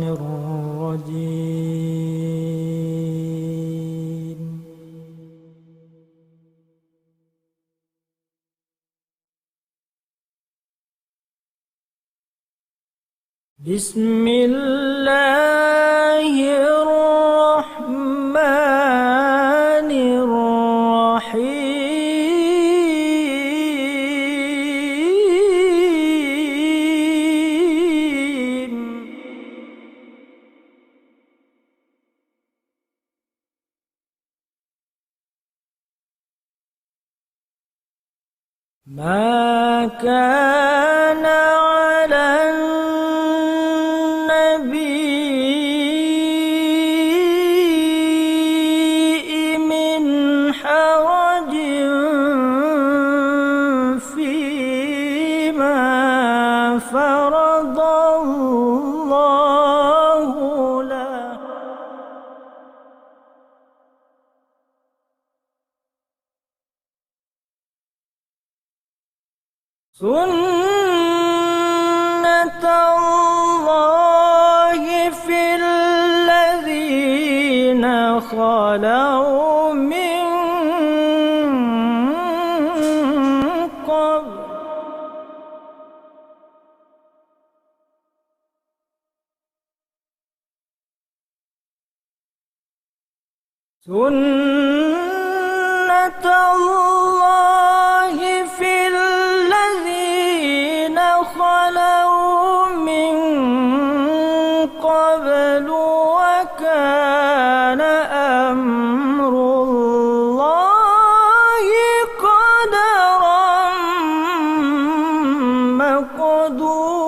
الشيطان الرجيم. بسم الله الرحمن الرحيم. ما كان على النبي من حرج فيما فرض الله له. سنة الله في الذين خلوا من قبل. سنة الله في الذين خلوا من قبل وكان أمر الله قدرا مقدورا.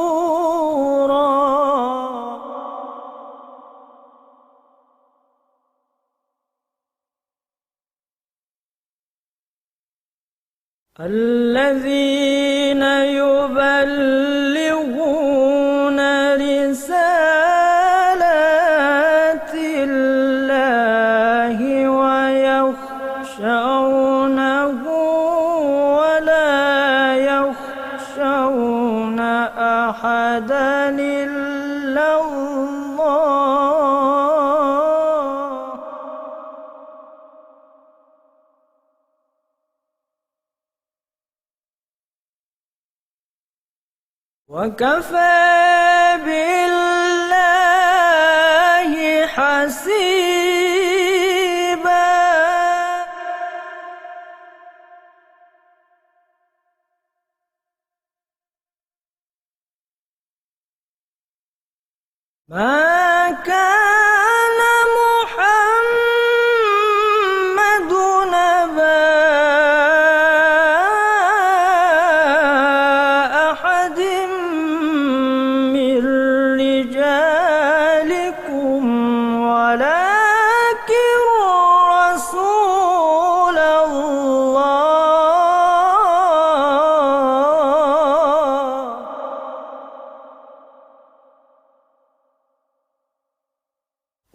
الذين يبلغون رسالات الله ويخشونه ولا يخشون أحدا إلا الله. وكفى بالله حسيبا. ما كان محمد نبا أحد من رجالكم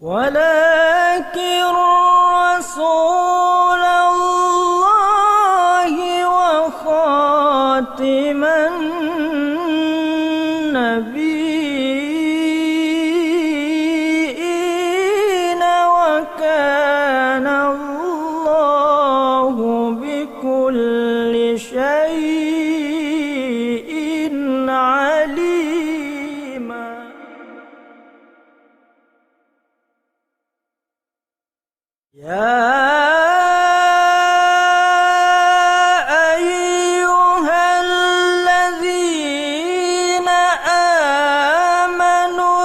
ولكن رسول الله وخاتم النبيين وكان الله بكل شيء عليما. يا أيها الذين آمنوا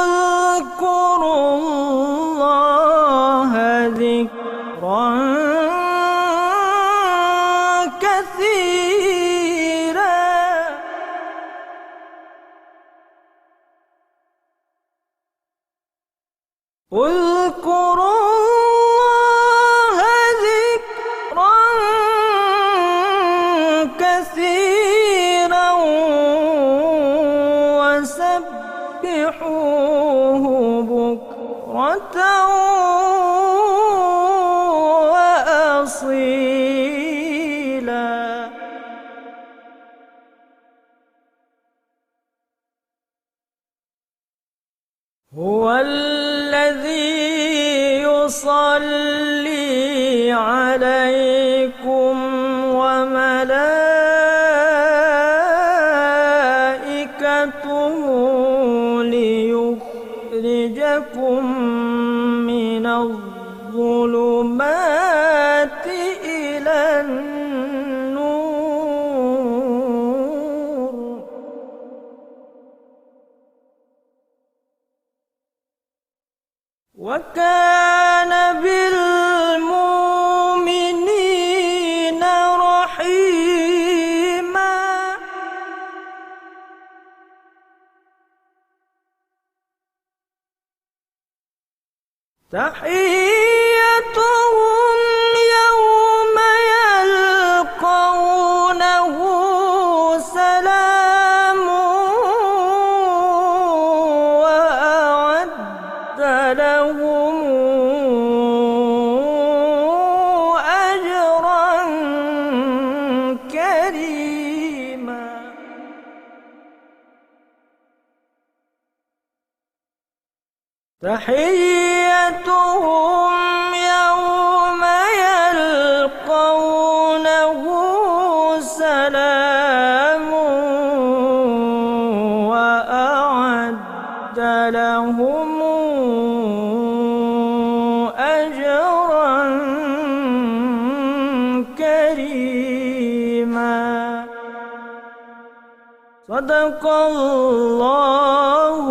اذكروا الله ذكرا كثيرا. اذكروا كثيرا وسبحوه بكرة وأصيلا. هو الذي يصلي عليكم وملائكته ليخرجكم من الظلمات إلى النور. وكان بالمؤمنين رحيما. تحيتهم يوم يلقونه سلام وأعد لهم أجرا كريما. تحيتهم يوم يلقونه سلام وأعد لهم أجرا كريما. صدق الله